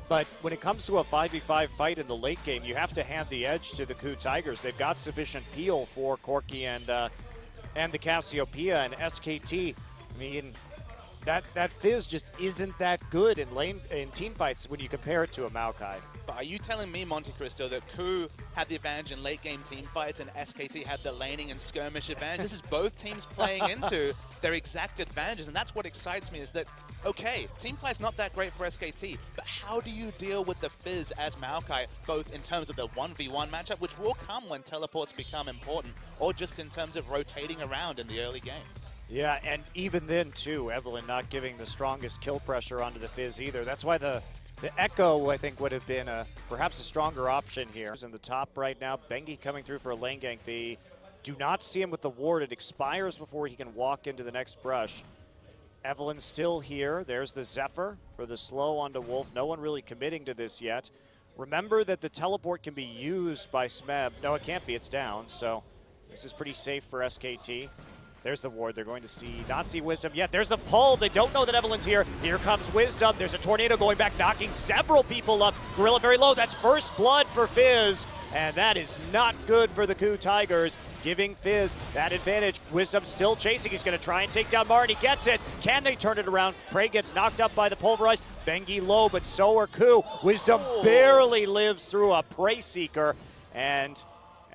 But when it comes to a 5v5 fight in the late game, you have to hand the edge to the KOO Tigers. They've got sufficient peel for Corki and the Cassiopeia and SKT. I mean, that Fizz just isn't that good in team fights when you compare it to a Maokai. But are you telling me, Monte Cristo, that KOO had the advantage in late game team fights and SKT had the laning and skirmish advantage? This is both teams playing into their exact advantages, and that's what excites me, is that, okay, team fight's not that great for SKT, but how do you deal with the Fizz as Maokai, both in terms of the 1v1 matchup, which will come when teleports become important, or just in terms of rotating around in the early game? Yeah, and even then, too, Evelynn not giving the strongest kill pressure onto the Fizz either. That's why the Echo, I think, would have been perhaps a stronger option here. In the top right now, Bengi coming through for a lane gank. They do not see him with the ward. It expires before he can walk into the next brush. Evelynn still here. There's the Zephyr for the slow onto Wolf. No one really committing to this yet. Remember that the teleport can be used by Smeb. No, it can't be. It's down, so this is pretty safe for SKT. There's the ward. They're going to not see Wisdom yet. There's the pull. They don't know that Evelynn's here. Here comes Wisdom. There's a tornado going back, knocking several people up. GorillA very low. That's first blood for Fizz. And that is not good for the KOO Tigers, giving Fizz that advantage. Wisdom still chasing. He's going to try and take down MaRin. He gets it. Can they turn it around? PraY gets knocked up by the pulverize. Bengi low, but so are KOO. Wisdom barely lives through a PraY Seeker and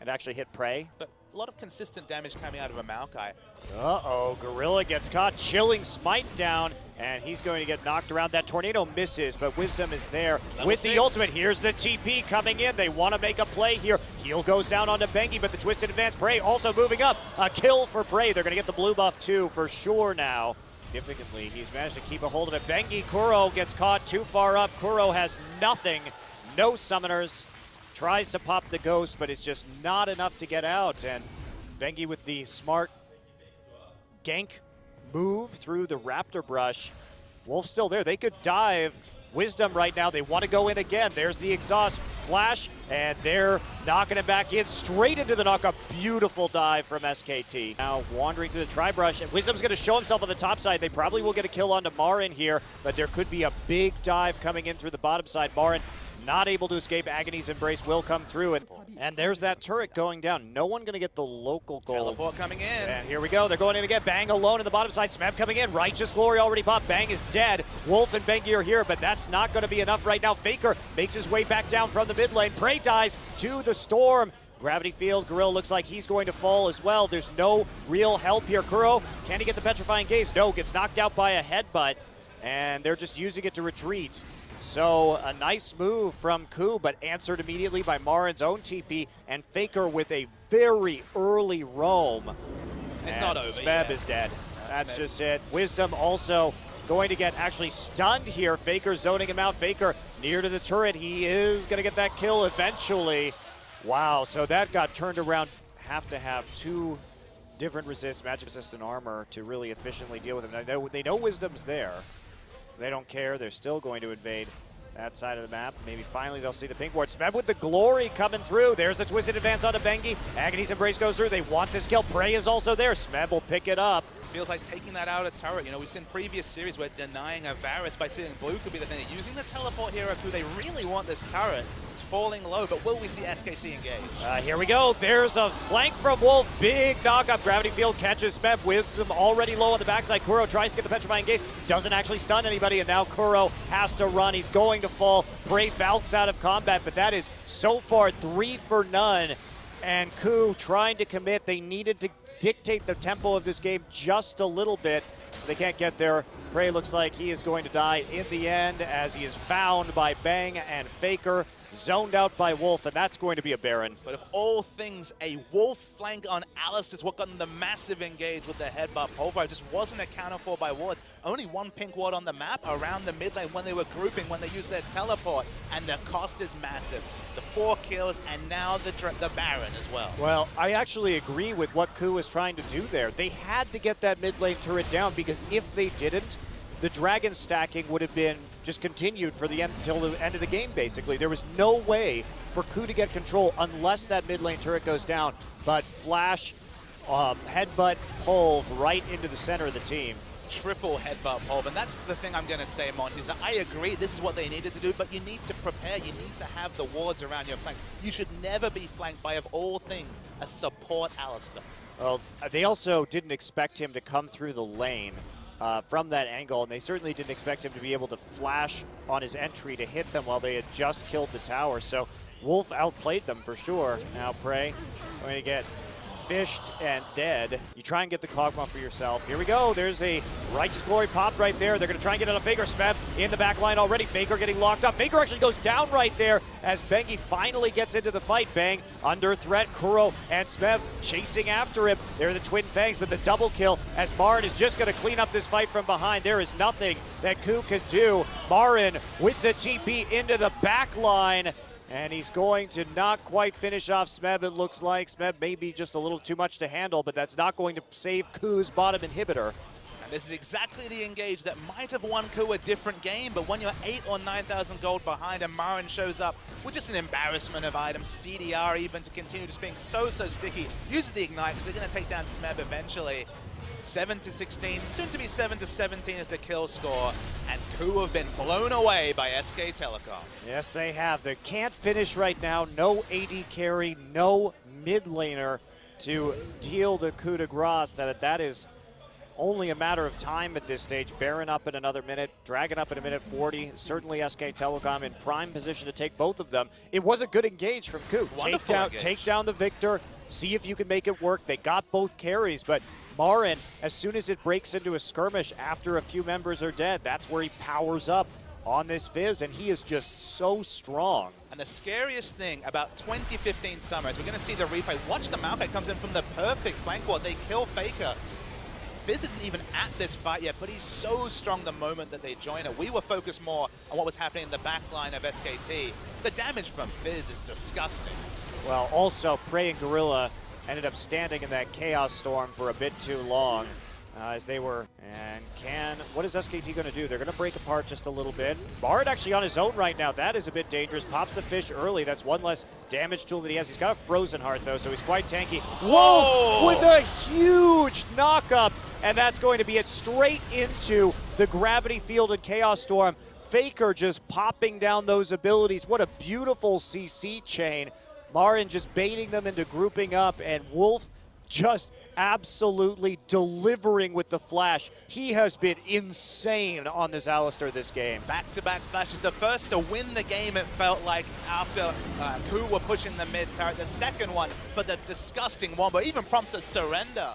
actually hit PraY. But a lot of consistent damage coming out of a Maokai. Uh-oh, GorillA gets caught, chilling Smite down, and he's going to get knocked around. That tornado misses, but Wisdom is there with the ultimate. Here's the TP coming in. They want to make a play here. Heal goes down onto Bengi, but the twisted advance. PraY also moving up. A kill for PraY. They're going to get the blue buff too, for sure now. Significantly, he's managed to keep a hold of it. Bengi, Kuro gets caught too far up. Kuro has nothing, no summoners. Tries to pop the ghost, but it's just not enough to get out. And Bengi with the smart gank move through the Raptor brush. Wolf's still there. They could dive. Wisdom right now. They want to go in again. There's the exhaust flash, and they're knocking it back in straight into the knock. A beautiful dive from SKT. Now wandering through the tri-brush, and Wisdom's going to show himself on the top side. They probably will get a kill onto MaRin here, but there could be a big dive coming in through the bottom side. MaRin not able to escape. Agony's Embrace will come through, and there's that turret going down. No one going to get the local gold. Teleport coming in. And here we go. They're going in again. Bang alone in the bottom side. Smeb coming in. Righteous Glory already popped. Bang is dead. Wolf and Bengi are here, but that's not going to be enough right now. Faker makes his way back down from the mid lane. PraY dies to the storm. Gravity Field. GorillA looks like he's going to fall as well. There's no real help here. Kuro, can he get the Petrifying Gaze? No, gets knocked out by a headbutt, and they're just using it to retreat. So a nice move from KOO, but answered immediately by MaRin's own TP, and Faker with a very early roam. It's not over. Smeb is dead. That's just it. Wisdom also going to get actually stunned here. Faker zoning him out. Faker near to the turret. He is going to get that kill eventually. Wow, so that got turned around. Have to have two different magic resistant armor to really efficiently deal with him. They know Wisdom's there. They don't care. They're still going to invade that side of the map. Maybe finally they'll see the pink ward. Smeb with the glory coming through. There's a twisted advance onto Bengi. Agony's Embrace goes through. They want this kill. PraY is also there. Smeb will pick it up. Feels like taking that out of turret. You know, we've seen previous series where denying a Varus by stealing blue could be the thing. Using the teleport hero who they really want this turret. It's falling low, but will we see SKT engage? Here we go. There's a flank from Wolf. Big knock up. Gravity Field catches Smeb. Wisdom already low on the backside. Kuro tries to get the Petrifying Gaze. Doesn't actually stun anybody, and now Kuro has to run. He's going to fall. PraY valks out of combat, but that is so far 3 for none. And KOO trying to commit. They needed to dictate the tempo of this game just a little bit. They can't get there. PraY looks like he is going to die in the end as he is found by Bang and Faker, zoned out by Wolf, and that's going to be a Baron. But of all things, a Wolf flank on Alistar is what got them the massive engage with the headbutt pulver. It just wasn't accounted for by wards. Only one pink ward on the map around the mid lane when they were grouping, when they used their teleport, and the cost is massive. The 4 kills, and now the Baron as well. Well, I actually agree with what KOO is trying to do there. They had to get that mid lane turret down, because if they didn't, the dragon stacking would have been just continued for the end until the end of the game, basically. There was no way for KOO to get control unless that mid lane turret goes down. But flash, headbutt, pull right into the center of the team. triple headbutt pulp, and that's the thing I'm going to say, Monty, is that I agree this is what they needed to do, but you need to prepare, you need to have the wards around your flank. You should never be flanked by, of all things, a support Alistar. Well, they also didn't expect him to come through the lane from that angle, and they certainly didn't expect him to be able to flash on his entry to hit them while they had just killed the tower. So Wolf outplayed them for sure. Now PraY going to get fished and dead. You try and get the Kog'Maw for yourself. Here we go. There's a Righteous Glory pop right there. They're going to try and get it on Faker. Smeb in the back line already. Faker getting locked up. Faker actually goes down right there as Bengi finally gets into the fight. Bang under threat. Kuro and Smeb chasing after him. They're the Twin Fangs, but the double kill as MaRin is just going to clean up this fight from behind. There is nothing that KOO can do. MaRin with the TP into the back line. And he's going to not quite finish off Smeb, it looks like. Smeb may be just a little too much to handle, but that's not going to save KOO's bottom inhibitor. And this is exactly the engage that might have won KOO a different game, but when you're 8,000 or 9,000 gold behind and MaRin shows up with just an embarrassment of items, CDR even to continue just being so sticky, uses the Ignite because they're going to take down Smeb eventually. 7-16, soon to be 7-17 is the kill score, and KOO have been blown away by SK Telecom. Yes, they have. They can't finish right now. No AD carry, no mid laner to deal the coup de grace. That is only a matter of time at this stage. Baron up in another minute, Dragon up in a minute 40. Certainly SK Telecom in prime position to take both of them. It was a good engage from KOO. Take down the Viktor, see if you can make it work. They got both carries, but MaRin, as soon as it breaks into a skirmish after a few members are dead, that's where he powers up on this Fizz, and he is just so strong. And the scariest thing about 2015 Summer is we're going to see the replay. Watch the Maokai comes in from the perfect flank ward. They kill Faker. Fizz isn't even at this fight yet, but he's so strong the moment that they join it. We were focused more on what was happening in the back line of SKT. The damage from Fizz is disgusting. Well, also, PraY and GorillA ended up standing in that Chaos Storm for a bit too long as they were. And what is SKT going to do? They're going to break apart just a little bit. MaRin actually on his own right now. That is a bit dangerous. Pops the fish early. That's one less damage tool that he has. He's got a Frozen Heart, though, so he's quite tanky. Whoa! With a huge knock-up. And that's going to be it straight into the Gravity Field and Chaos Storm. Faker just popping down those abilities. What a beautiful CC chain. MaRin just baiting them into grouping up, and Wolf just absolutely delivering with the flash. He has been insane on this Alistar this game. Back-to-back flashes. The first to win the game, it felt like, after KOO were pushing the mid turret. The second one for the disgusting Wombo even prompts a surrender.